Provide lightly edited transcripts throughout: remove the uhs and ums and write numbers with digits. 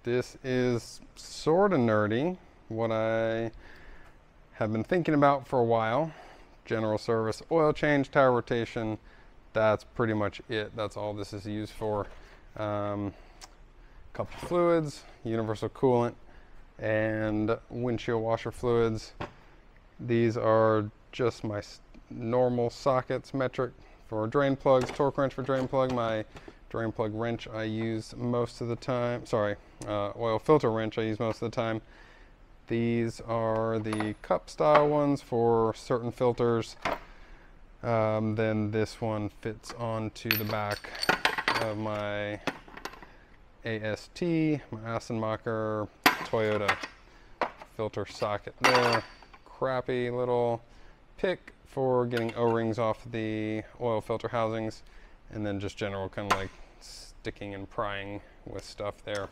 This is sort of nerdy, what I have been thinking about for a while. General service, oil change, tire rotation, that's pretty much it. That's all this is used for. Couple fluids, universal coolant, and windshield washer fluids. These are just my normal sockets, metric for drain plugs, torque wrench for drain plug. My drain plug wrench I use most of the time. Sorry, oil filter wrench I use most of the time. These are the cup style ones for certain filters. Then this one fits onto the back of my AST, my Assenmacher Toyota filter socket there. Crappy little pick for getting O-rings off the oil filter housings, and then just general kind of like sticking and prying with stuff there.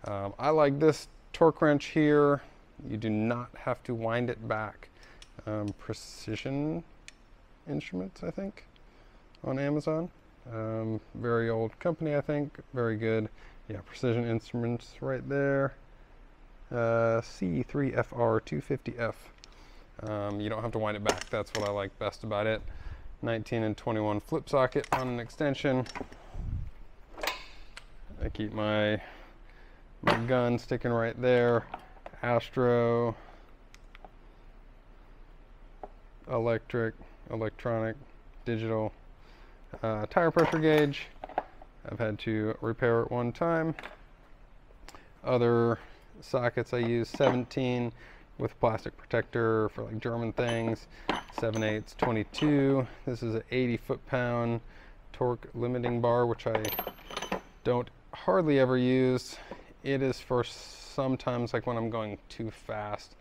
I like this torque wrench here. You do not have to wind it back. Precision Instruments, I think, on Amazon. Very old company, I think. Very good. Yeah, Precision Instruments right there. C3FR250F. You don't have to wind it back. That's what I like best about it. 19 and 21 flip socket on an extension. I keep my gun sticking right there. Astro, electric, electronic, digital, tire pressure gauge. I've had to repair it one time. Other sockets I use, 17 with plastic protector for like German things, 7/8, 22. This is an 80 foot-pound torque limiting bar, which I don't hardly ever use. It is for sometimes like when I'm going too fast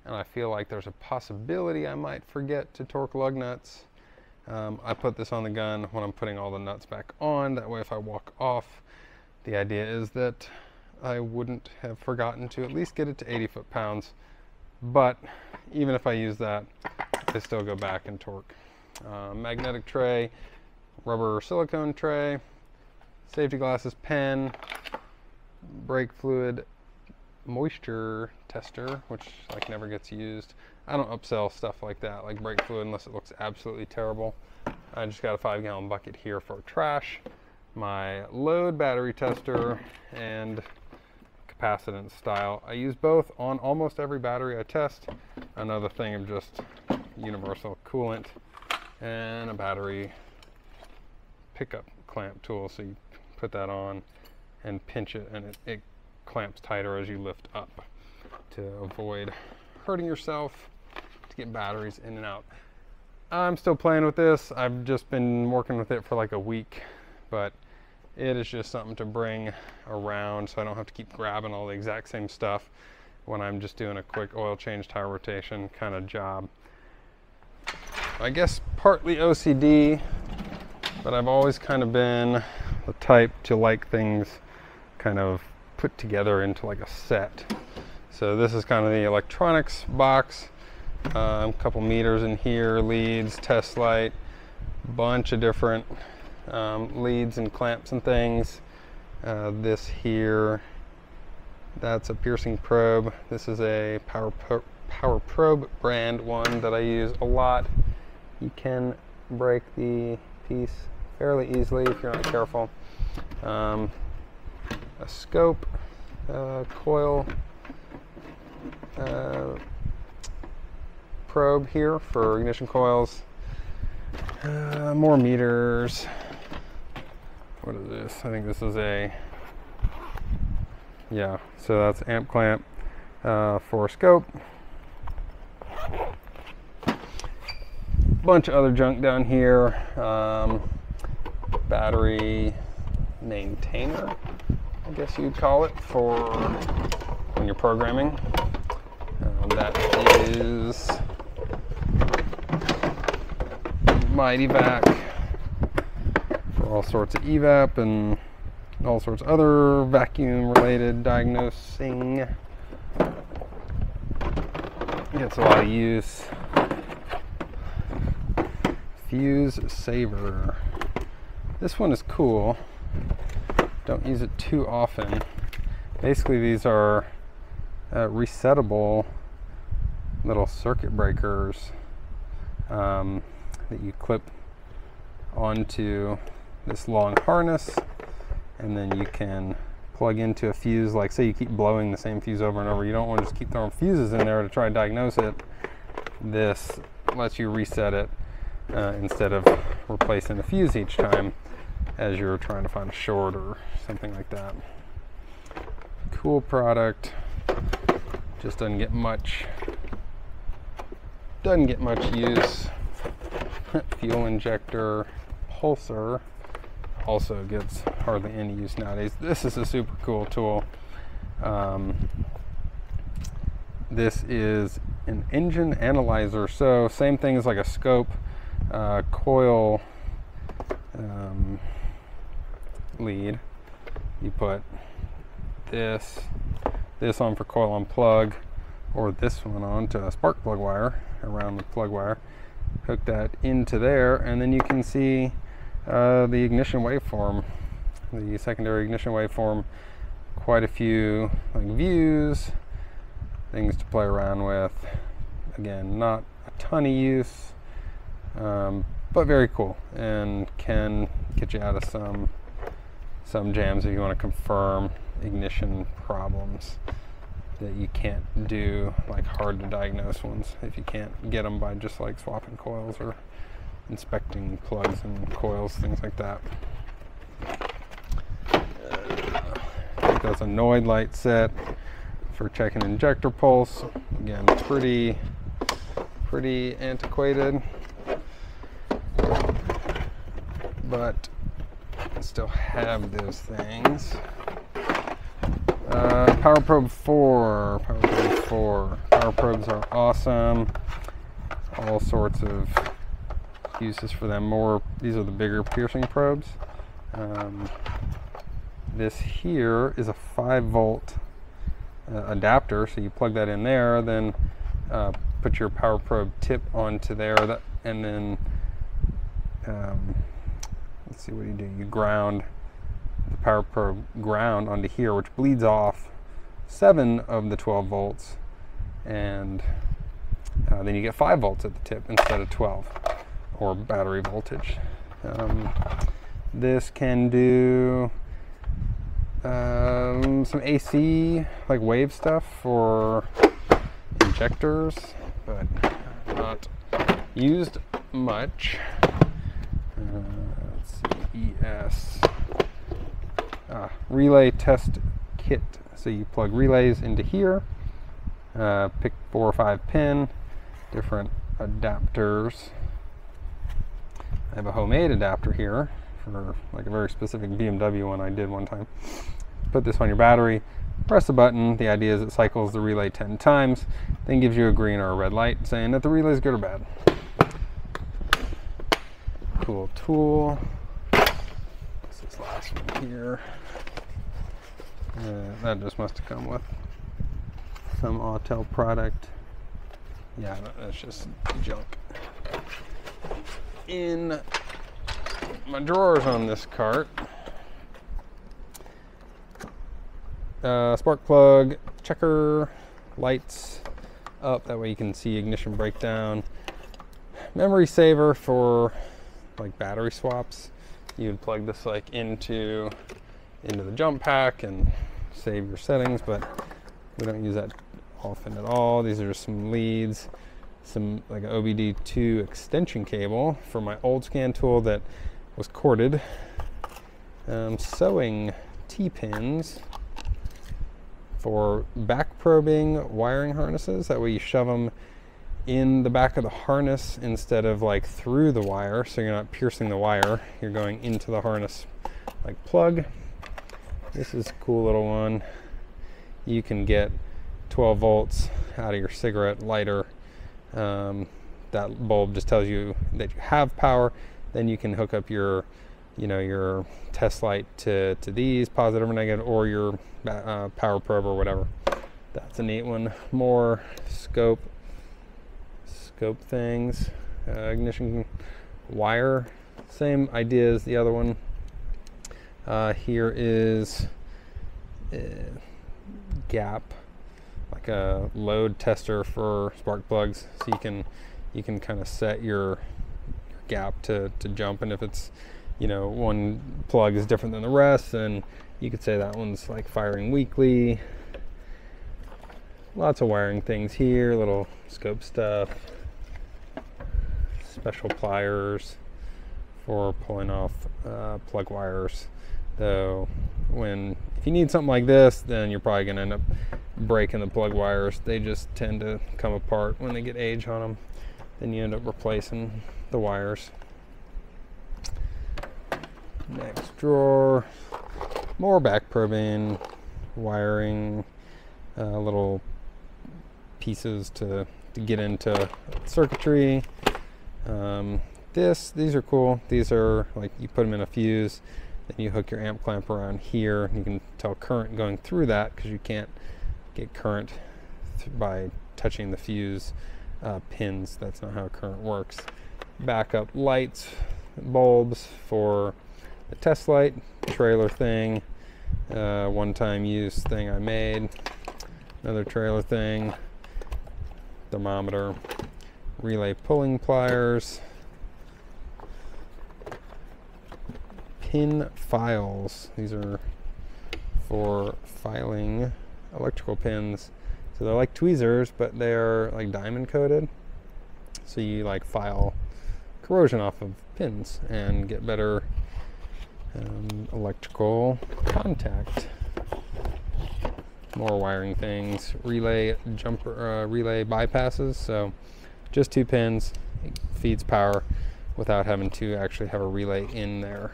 and I feel like there's a possibility I might forget to torque lug nuts. I put this on the gun when I'm putting all the nuts back on. That way if I walk off, the idea is that I wouldn't have forgotten to at least get it to 80 foot-pounds. But even if I use that, I still go back and torque. Magnetic tray, rubber silicone tray, safety glasses, pen, brake fluid moisture tester, which like never gets used. I don't upsell stuff like that, like brake fluid, unless it looks absolutely terrible. I just got a 5-gallon bucket here for trash, my load battery tester, and capacitance style. I use both on almost every battery I test. Another thing of just universal coolant and a battery pickup clamp tool, so you put that on and pinch it, and it clamps tighter as you lift up to avoid hurting yourself to get batteries in and out. I'm still playing with this. I've just been working with it for like a week, but it is just something to bring around so I don't have to keep grabbing all the exact same stuff when I'm just doing a quick oil change, tire rotation kind of job. I guess partly OCD, but I've always kind of been the type to like things kind of put together into like a set. So this is kind of the electronics box. A couple meters in here, leads, test light, bunch of different leads and clamps and things. This here, that's a piercing probe. This is a Power Probe brand one that I use a lot. You can break the piece fairly easily if you're not careful. A scope, coil probe here for ignition coils, more meters. What is this? I think this is a, yeah, so that's amp clamp for scope. Bunch of other junk down here. Battery maintainer, I guess you'd call it, for when you're programming. That is Mighty Vac for all sorts of evap and all sorts of other vacuum related diagnosing. Gets a lot of use. Fuse saver. This one is cool. Don't use it too often. Basically, these are resettable little circuit breakers that you clip onto this long harness, and then you can plug into a fuse. Like, say you keep blowing the same fuse over and over, you don't want to just keep throwing fuses in there to try and diagnose it. This lets you reset it instead of replacing the fuse each time as you're trying to find a short or something like that. Cool product. Just doesn't get much use. Fuel injector pulser also gets hardly any use nowadays. This is a super cool tool. This is an engine analyzer, so same thing as like a scope, coil lead. You put this on for coil on plug, or this one on to a spark plug wire around the plug wire. Hook that into there, and then you can see the ignition waveform, the secondary ignition waveform. Quite a few like views, things to play around with. Again, not a ton of use, but very cool, and can get you out of some jams if you want to confirm ignition problems that you can't do, like hard to diagnose ones, if you can't get them by just like swapping coils or inspecting plugs and coils, things like that. That's a Noid light set for checking injector pulse. Again, pretty antiquated, but I still have those things. Power Probe 4. Power probes are awesome. All sorts of uses for them. These are the bigger piercing probes. This here is a 5-volt adapter, so you plug that in there, then put your power probe tip onto there, and then let's see what you do. You ground the power probe onto here, which bleeds off 7 of the 12 volts, and then you get 5 volts at the tip instead of 12, or battery voltage. This can do some AC, like wave stuff for injectors, but not used much. Let's see, ES. Relay test kit. So you plug relays into here, pick 4 or 5 pin, different adapters. I have a homemade adapter here for like a very specific BMW one I did one time. Put this on your battery, press the button. The idea is it cycles the relay 10 times, then gives you a green or a red light saying that the relay is good or bad. Cool tool. What's this last one here? That just must have come with some Autel product. Yeah, that's just junk. In my drawers on this cart, spark plug, checker, lights up, that way you can see ignition breakdown. Memory saver for like battery swaps. You'd plug this like into the jump pack and save your settings, but we don't use that often at all. These are just some leads, some like an OBD2 extension cable for my old scan tool that was corded. Sewing T-pins for back probing wiring harnesses. That way you shove them in the back of the harness instead of like through the wire, so you're not piercing the wire, you're going into the harness like plug. This is a cool little one. You can get 12 volts out of your cigarette lighter. That bulb just tells you that you have power. Then you can hook up your test light to these, positive or negative, or your power probe or whatever. That's a neat one. More scope things. Ignition wire, same idea as the other one. Here is gap, like a load tester for spark plugs, so you can kind of set your gap to jump, and if it's, you know, one plug is different than the rest, then you could say that one's like firing weakly. Lots of wiring things here, little scope stuff, special pliers for pulling off plug wires. Though if you need something like this, then you're probably going to end up breaking the plug wires. They just tend to come apart when they get age on them. Then you end up replacing the wires. Next drawer, more back probing, wiring, little pieces to get into circuitry. These are cool. These are like, you put them in a fuse, then you hook your amp clamp around here, and you can tell current going through that, because you can't get current by touching the fuse pins. That's not how current works. Backup lights, bulbs for the test light, trailer thing, one-time use thing I made, another trailer thing, thermometer, relay pulling pliers, pin files. These are for filing electrical pins. So they're like tweezers, but they're like diamond coated. So you like file corrosion off of pins and get better electrical contact. More wiring things, relay jumper, relay bypasses. So just 2 pins, it feeds power without having to actually have a relay in there.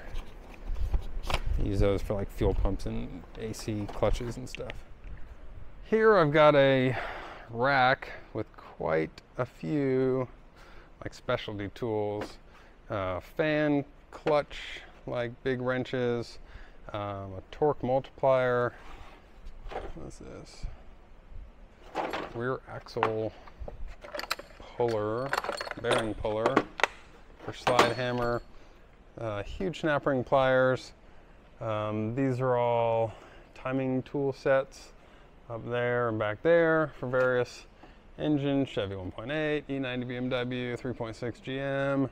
Use those for like fuel pumps and AC clutches and stuff. Here I've got a rack with quite a few like specialty tools, fan, clutch, like big wrenches, a torque multiplier. What's this? Rear axle puller, bearing puller for slide hammer, huge snap ring pliers. These are all timing tool sets up there and back there for various engines, Chevy 1.8, E90 BMW, 3.6 GM,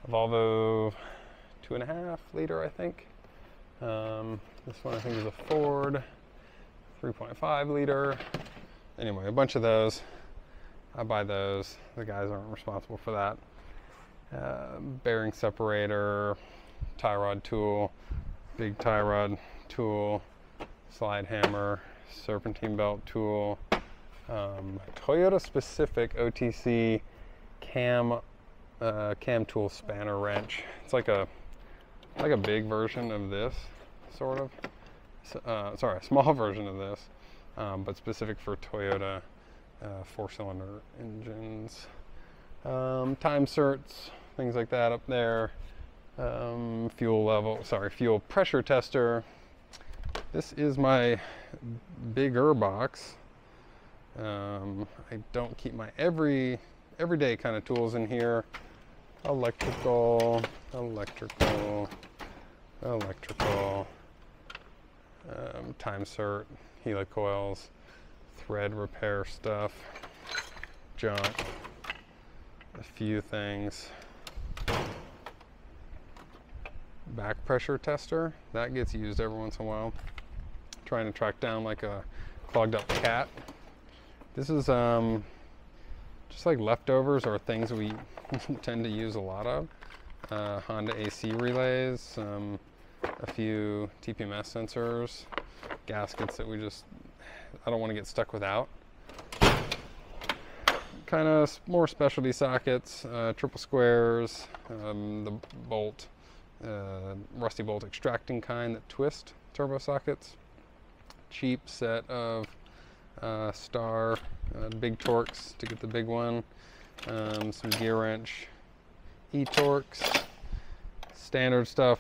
Volvo 2.5 liter, I think. This one I think is a Ford 3.5 liter. Anyway, a bunch of those. I buy those. The guys aren't responsible for that. Bearing separator, tie rod tool, big tie rod tool, slide hammer, serpentine belt tool, Toyota specific OTC cam tool spanner wrench. It's like a big version of this, sort of. Sorry, a small version of this, but specific for Toyota 4-cylinder engines. Time certs, things like that up there. Fuel pressure tester. This is my bigger box. I don't keep my everyday kind of tools in here. Electrical, time cert, helicoils, thread repair stuff, junk, a few things. Back pressure tester, that gets used every once in a while. Trying to track down like a clogged up cat. This is just like leftovers or things we tend to use a lot of. Honda AC relays, a few TPMS sensors, gaskets that I don't want to get stuck without. Kind of more specialty sockets, triple squares, the bolt, rusty bolt extracting kind that twist turbo sockets. Cheap set of star big torques to get the big one. Some Gearwrench e-torques. Standard stuff.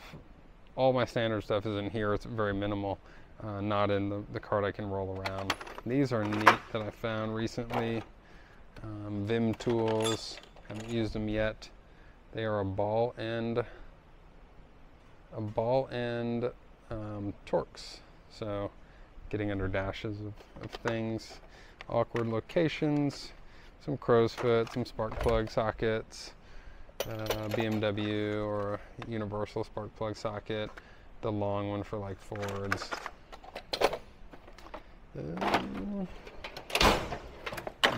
All my standard stuff is in here. It's very minimal. Not in the cart I can roll around. These are neat that I found recently. Vim tools. Haven't used them yet. They are a ball end torques. So getting under dashes of things, awkward locations, some crow's foot, some spark plug sockets, BMW or a universal spark plug socket, the long one for like Fords.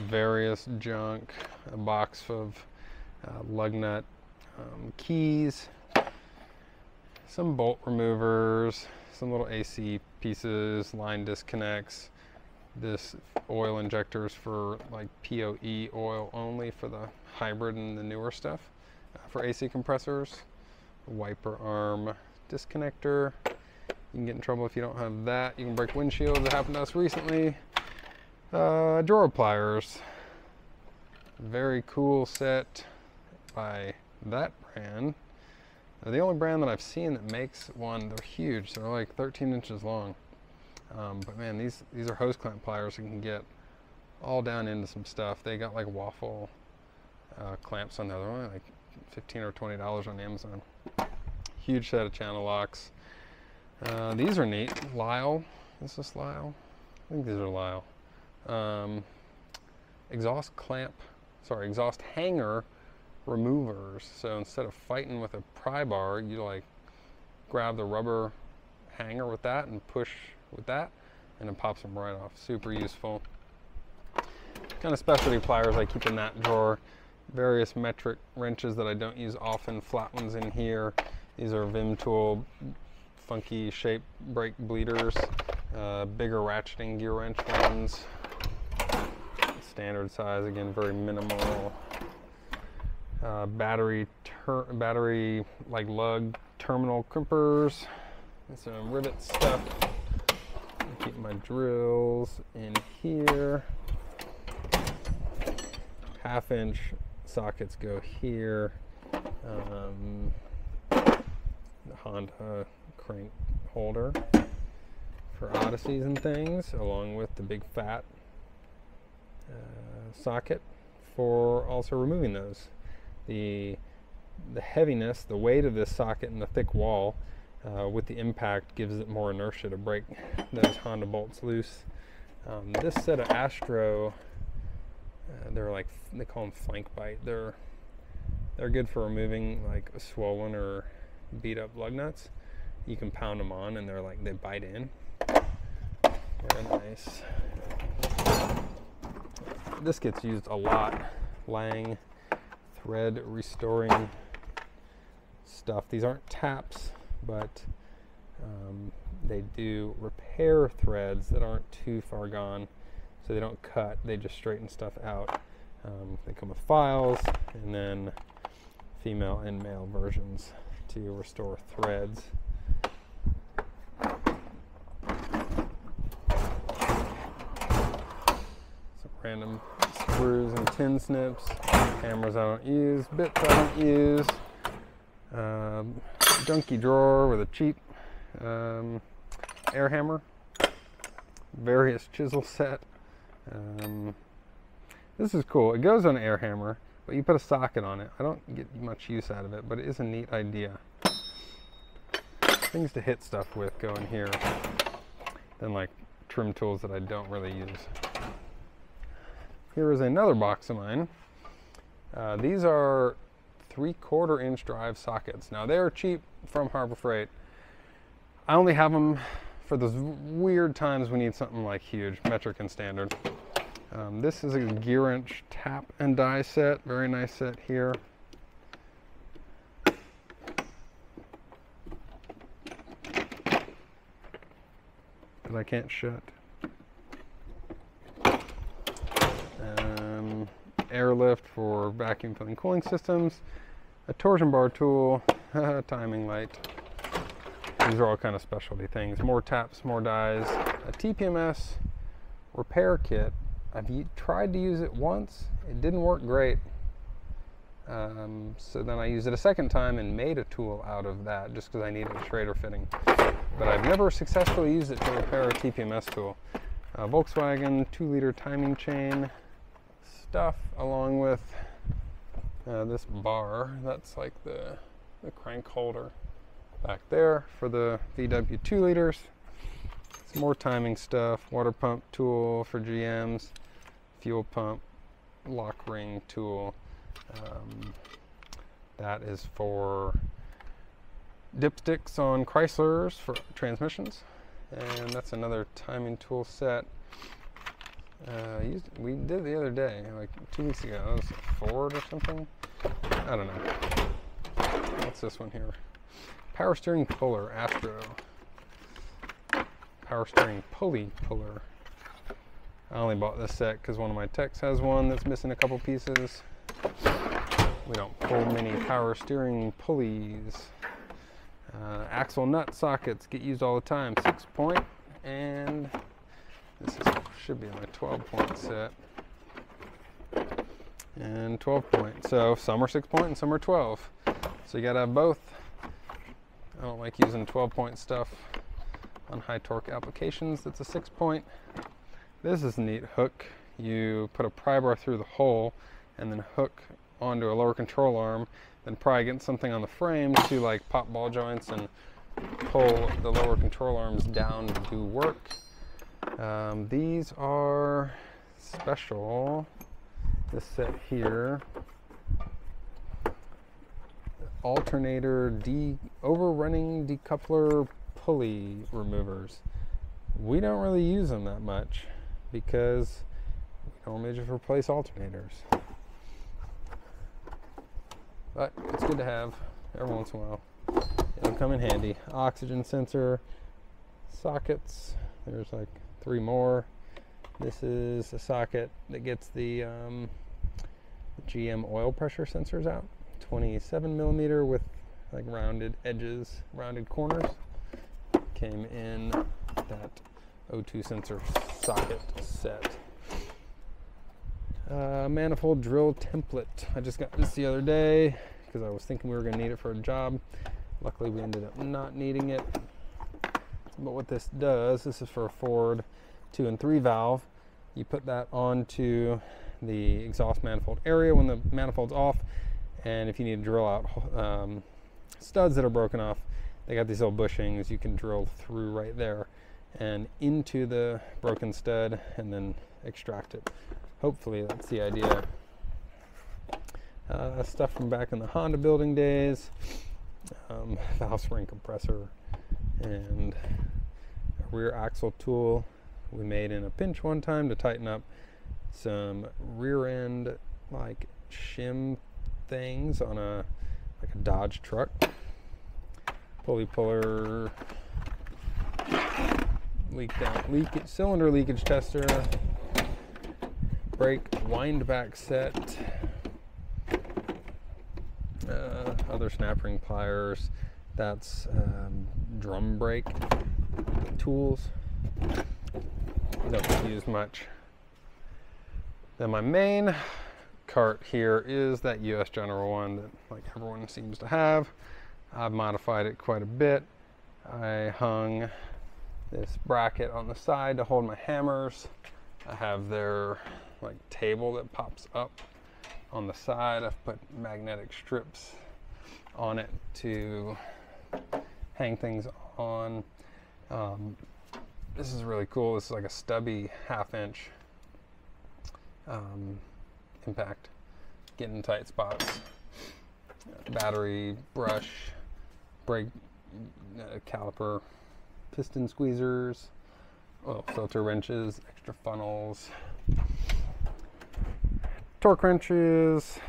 Various junk, a box of lug nut keys, some bolt removers, some little AC pieces, line disconnects, this oil injectors for like POE oil only for the hybrid and the newer stuff, for AC compressors, wiper arm disconnector. You can get in trouble if you don't have that. You can break windshields. It happened to us recently. Drawer pliers. Very cool set by that brand. They're the only brand that I've seen that makes one. They're huge. They're like 13 inches long. But man, these are hose clamp pliers. You can get all down into some stuff. They got like waffle clamps on there. They're only like $15 or $20 on Amazon. Huge set of channel locks. These are neat. Lyle. Is this Lyle? I think these are Lyle. Exhaust hanger removers. So instead of fighting with a pry bar, you like grab the rubber hanger with that and push with that, and it pops them right off. Super useful. Kind of specialty pliers I keep in that drawer. Various metric wrenches that I don't use often. Flat ones in here. These are Vim Tool funky shape brake bleeders. Bigger ratcheting Gearwrench ones. Standard size, again, very minimal. Battery like lug terminal crimpers. And some rivet stuff. I keep my drills in here. 1/2-inch sockets go here. The Honda crank holder for Odysseys and things, along with the big fat socket for also removing those. The heaviness, the weight of this socket and the thick wall with the impact gives it more inertia to break those Honda bolts loose. This set of Astro, they're like, they call them flank bite. They're good for removing like swollen or beat up lug nuts. You can pound them on and they're like, they bite in. Very nice. This gets used a lot. Lang thread restoring stuff. These aren't taps, but they do repair threads that aren't too far gone, so they don't cut, they just straighten stuff out. They come with files and then female and male versions to restore threads. Some random screws and tin snips, hammers I don't use, bits I don't use, junky drawer with a cheap air hammer, various chisel set. This is cool. It goes on an air hammer, but you put a socket on it. I don't get much use out of it, but it is a neat idea. Things to hit stuff with go in here, then like trim tools that I don't really use. Here is another box of mine. These are 3/4 inch drive sockets. Now they're cheap from Harbor Freight. I only have them for those weird times we need something like huge, metric and standard. This is a Gearwrench tap and die set. Very nice set here. That I can't shut. Airlift for vacuum filling cooling systems. A torsion bar tool. Timing light. These are all kind of specialty things. More taps, more dies. A TPMS repair kit. I've tried to use it once. It didn't work great. So then I used it a second time and made a tool out of that just because I needed a Schrader fitting. But I've never successfully used it to repair a TPMS tool. Volkswagen 2-liter timing chain stuff, along with this bar. That's like the crank holder back there for the VW 2 liters. Some more timing stuff. Water pump tool for GMs. Fuel pump. Lock ring tool. That is for dipsticks on Chryslers for transmissions. And that's another timing tool set. We did the other day, like 2 weeks ago. That was a Ford or something. I don't know. What's this one here? Power steering puller, Astro. Power steering pulley puller. I only bought this set because one of my techs has one that's missing a couple pieces. We don't pull many power steering pulleys. Axle nut sockets get used all the time. 6-point, and this should be my 12-point set. And 12-point. So some are 6-point and some are 12. So you gotta have both. I don't like using 12-point stuff on high torque applications. That's a 6-point. This is a neat hook. You put a pry bar through the hole and then hook onto a lower control arm, then pry against something on the frame to like pop ball joints and pull the lower control arms down to do work. These are special. This set here, alternator overrunning decoupler pulley removers. We don't really use them that much because we normally just replace alternators. But it's good to have every once in a while. It'll come in handy. Oxygen sensor sockets. There's like 3 more. This is a socket that gets the GM oil pressure sensors out. 27mm with like rounded edges, rounded corners. Came in that O2 sensor socket set. Manifold drill template. I just got this the other day because I was thinking we were going to need it for a job. Luckily we ended up not needing it. But what this does, this is for a Ford 2 and 3 valve. You put that onto the exhaust manifold area when the manifold's off, and if you need to drill out studs that are broken off, they got these little bushings you can drill through right there and into the broken stud and then extract it. Hopefully that's the idea. Stuff from back in the Honda building days, valve spring compressor, and a rear axle tool we made in a pinch one time to tighten up some rear end like shim things on a Dodge truck. Pulley puller, cylinder leakage tester, brake wind back set, other snap ring pliers. That's drum brake tools. Don't use much. Then my main cart here is that US General one that like everyone seems to have. I've modified it quite a bit. I hung this bracket on the side to hold my hammers. I have their like table that pops up on the side. I've put magnetic strips on it to hang things on. This is really cool. This is like a stubby 1/2 inch impact, getting tight spots. Battery, brush, brake caliper, piston squeezers, oil filter wrenches, extra funnels, torque wrenches,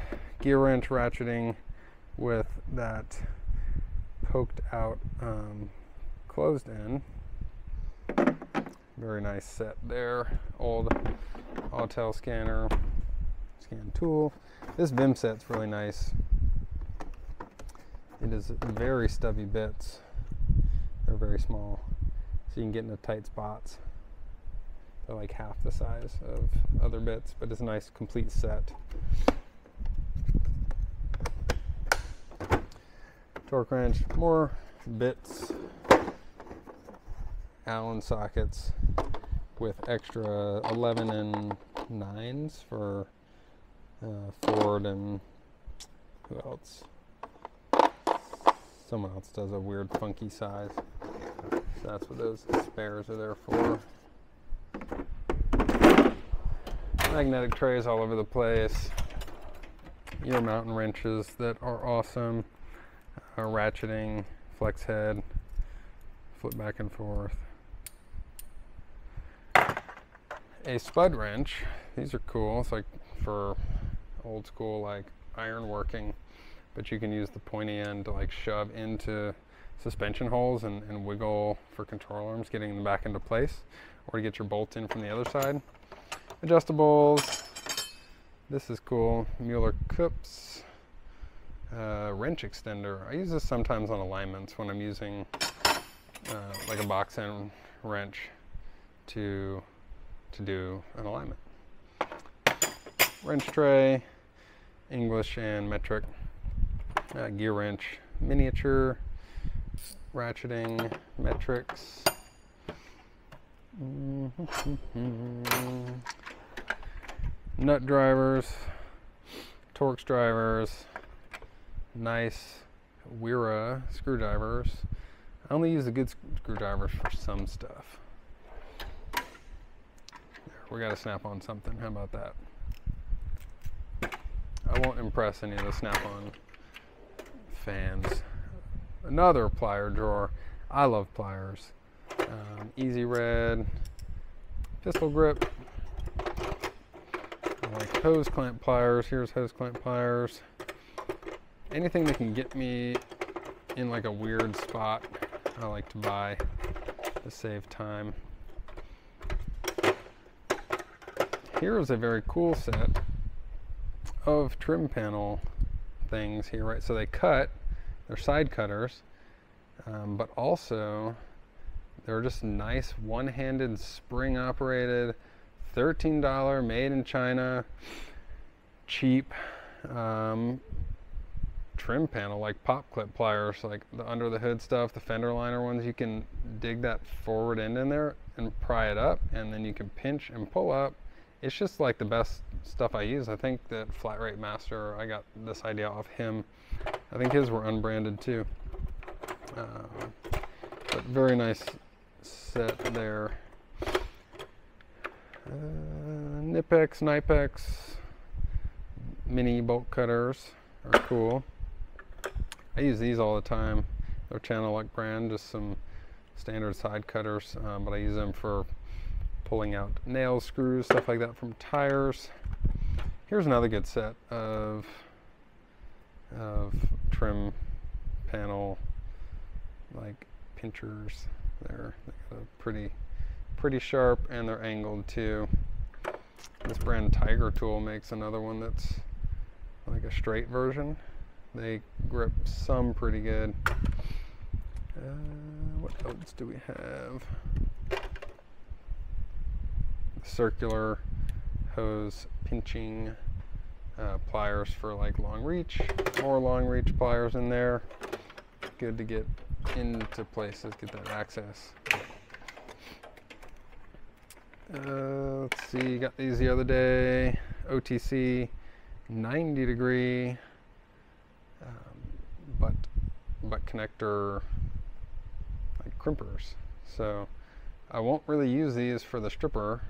gear wrench ratcheting with that poked out closed end. Very nice set there. Old Autel scanner, scan tool. This Vim set's really nice. It is very stubby bits. They're very small, so you can get into tight spots. They're like half the size of other bits, but it's a nice complete set. Torque wrench, more bits, Allen sockets with extra 11 and 9s for Ford and who else? Someone else does a weird funky size. That's what those spares are there for. Magnetic trays all over the place. Your mountain wrenches that are awesome. Ratcheting, flex head, flip back and forth. A Spud Wrench. These are cool. It's like for old school like iron working, but you can use the pointy end to like shove into suspension holes and wiggle for control arms, getting them back into place, or to get your bolt in from the other side. Adjustables. This is cool. Mueller cups. Wrench extender. I use this sometimes on alignments when I'm using like a box end wrench to do an alignment. Wrench tray, English and metric. Gearwrench miniature, ratcheting metrics. Nut drivers, Torx drivers, nice Wera screwdrivers. I only use the good screwdrivers for some stuff. There, we got to snap on something. How about that? I won't impress any of the snap-on fans. Another plier drawer. I love pliers. Easy red, pistol grip. I like hose clamp pliers. Here's hose clamp pliers. Anything that can get me in like a weird spot, I like to buy to save time. Here is a very cool set of trim panel things here, right? So they cut, they're side cutters, but also they're just nice one-handed spring operated, $13, made in China, cheap trim panel, like pop clip pliers, like the under the hood stuff, the fender liner ones. You can dig that forward end in there and pry it up, and then you can pinch and pull up. It's just like the best stuff I use. I think that Flat Rate Master, I got this idea off him. I think his were unbranded too. But very nice set there. Nipex mini bolt cutters are cool. I use these all the time. They're Channel Luck brand, just some standard side cutters, but I use them for pulling out nails, screws, stuff like that from tires. Here's another good set of trim panel like pinchers. They're pretty sharp, and they're angled too. This brand Tiger Tool makes another one that's like a straight version. They grip some pretty good. What else do we have? Circular hose pinching pliers for like long reach. More long reach pliers in there. Good to get into places, get that access. Let's see, got these the other day. OTC 90 degree butt connector like crimpers. So I won't really use these for the stripper,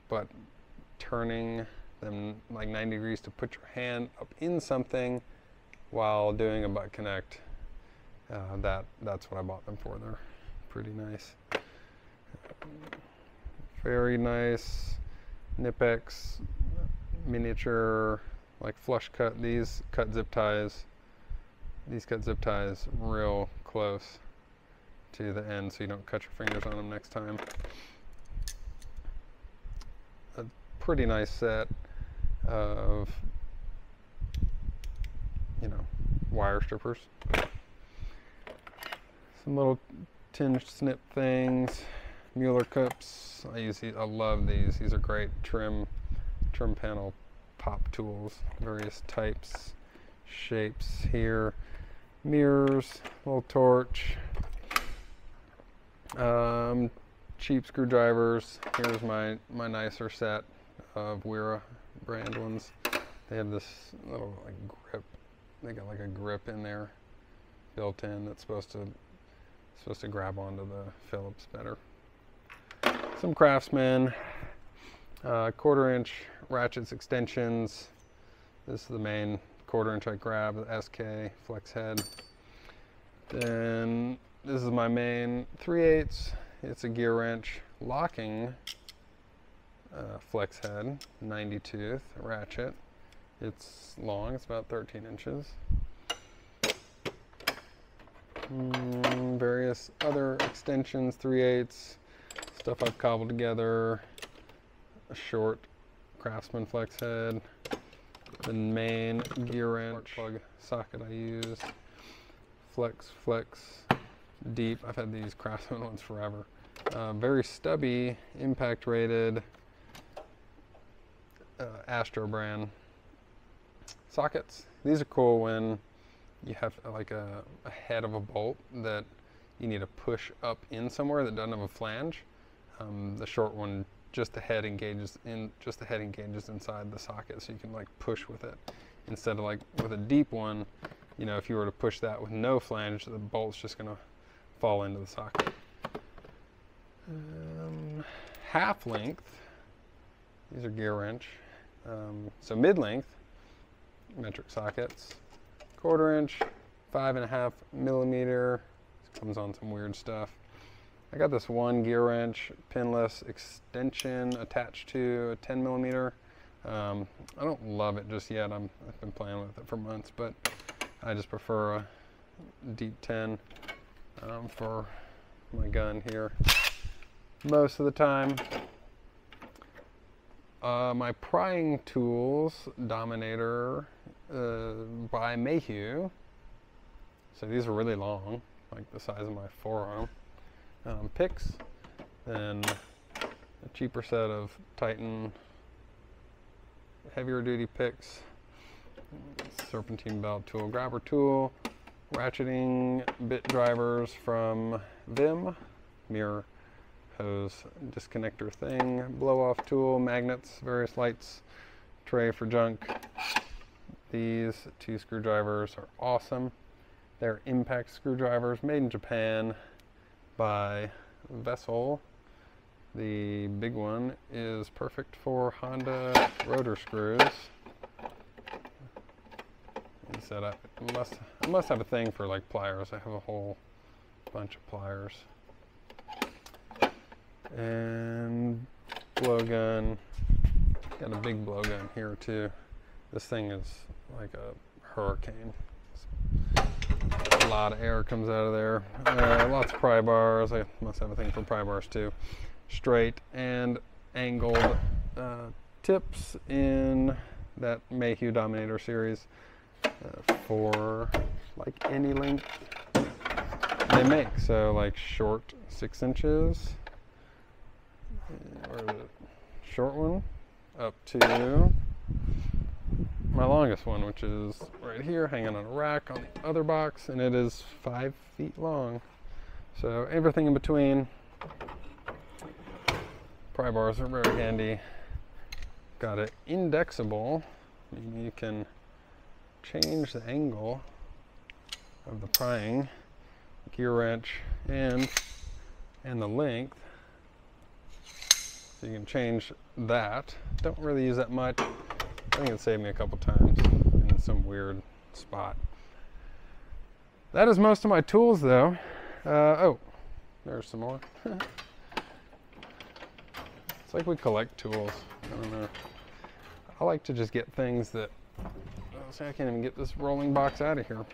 but turning them like 90 degrees to put your hand up in something while doing a butt connect, that's what I bought them for. They're pretty nice. Very nice Nipex miniature like flush cut. These cut zip ties. These cut zip ties real close to the end so you don't cut your fingers on them next time. A pretty nice set of, you know, wire strippers. Some little tinged snip things. Mueller cups. I use these. I love these. These are great trim panel pop tools. Various types, shapes here. Mirrors, little torch. Cheap screwdrivers. Here's my nicer set of Wera brand ones. They have this little like grip. They got like a grip in there built in that's supposed to supposed to grab onto the Phillips better. Some Craftsman, 1/4 inch ratchets, extensions. This is the main 1/4 inch I grabbed, the SK flex head. Then this is my main 3/8. It's a Gearwrench locking flex head, 90 tooth ratchet. It's long, it's about 13 inches. Various other extensions, 3/8, stuff I've cobbled together. A short Craftsman flex head. The main Gearwrench plug socket I use. Flex, deep. I've had these Craftsman ones forever. Very stubby, impact rated Astro brand sockets. These are cool when you have like a head of a bolt that you need to push up in somewhere that doesn't have a flange. The short one, just the head engages inside the socket, so you can like push with it. Instead of like with a deep one, you know, if you were to push that with no flange, the bolt's just gonna fall into the socket. Half length, these are Gearwrench. So mid-length metric sockets, 1/4 inch, 5.5 millimeter. This comes on some weird stuff. I got this one Gearwrench pinless extension attached to a 10 millimeter. I don't love it just yet. I've been playing with it for months, but I just prefer a deep 10 for my gun here most of the time. My prying tools, Dominator by Mayhew. So these are really long, like the size of my forearm. Picks, then a cheaper set of Titan heavier duty picks, serpentine belt tool, grabber tool, ratcheting bit drivers from Vim, mirror hose disconnector thing, blow off tool, magnets, various lights, tray for junk. These 2 screwdrivers are awesome. They're impact screwdrivers made in Japan by Vessel. The big one is perfect for Honda rotor screws. He said I must have a thing for like pliers. I have a whole bunch of pliers. And blowgun. Got a big blowgun here too. This thing is like a hurricane. A lot of air comes out of there. Lots of pry bars. I must have a thing for pry bars too. Straight and angled tips in that Mayhew Dominator series for like any length they make. So like short 6 inches, or the short one up to my longest one, which is right here, hanging on a rack on the other box, and it is 5 feet long. So everything in between. Pry bars are very handy. Got it indexable, meaning you can change the angle of the prying Gearwrench and the length. So you can change that. Don't really use that much. I think it saved me a couple times in some weird spot. That is most of my tools though. Oh, there's some more. It's like we collect tools. I don't know. I like to just get things that, oh, see, I can't even get this rolling box out of here.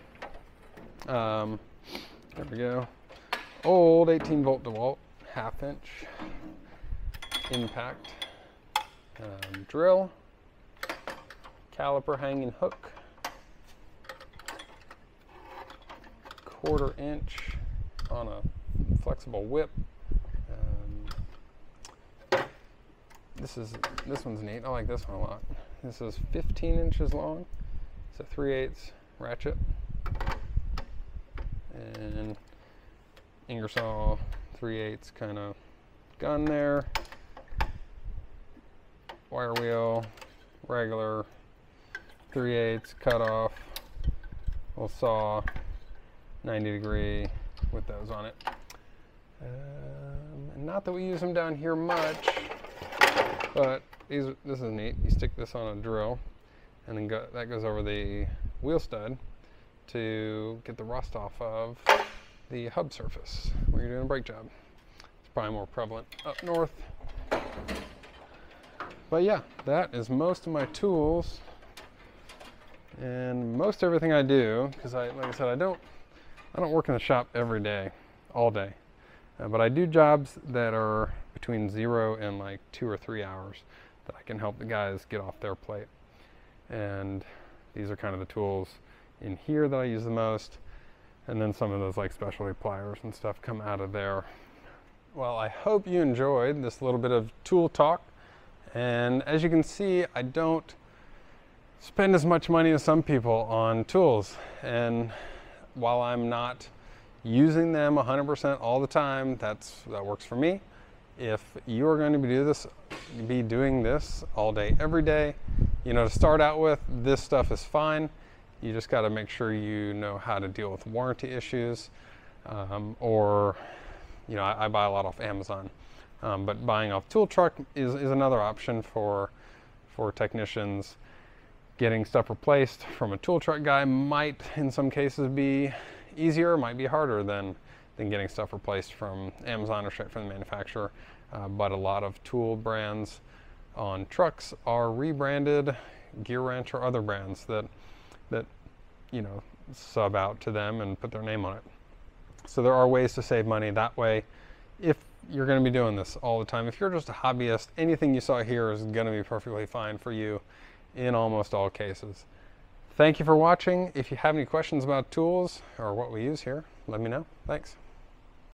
There we go. Old 18 volt DeWalt, 1/2 inch impact drill, caliper hanging hook, 1/4 inch on a flexible whip. This one's neat. I like this one a lot. This is 15 inches long. It's a 3/8 ratchet. And Ingersoll 3/8 kind of gun there. Wire wheel, regular 3/8 cut off. Little saw, 90 degree with those on it. Not that we use them down here much, but this is neat. You stick this on a drill, and then that goes over the wheel stud to get the rust off of the hub surface when you're doing a brake job. It's probably more prevalent up north. But yeah, that is most of my tools and most everything I do, because like I said, I don't work in the shop every day, all day. But I do jobs that are between 0 and like 2 or 3 hours that I can help the guys get off their plate. And these are kind of the tools in here that I use the most. And then some of those like specialty pliers and stuff come out of there. Well, I hope you enjoyed this little bit of tool talk. And as you can see, I don't spend as much money as some people on tools. And while I'm not using them 100% all the time, that works for me. If you're going to be doing this all day, every day, you know, to start out with, this stuff is fine. You just got to make sure you know how to deal with warranty issues, or, you know, I buy a lot off Amazon, but buying off Tool Truck is another option for technicians. Getting stuff replaced from a Tool Truck guy might, in some cases, be easier, might be harder than getting stuff replaced from Amazon or straight from the manufacturer. But a lot of tool brands on trucks are rebranded Gearwrench or other brands that you know, sub out to them and put their name on it. So there are ways to save money that way if you're going to be doing this all the time. If you're just a hobbyist, anything you saw here is going to be perfectly fine for you in almost all cases. Thank you for watching. If you have any questions about tools or what we use here, let me know. Thanks.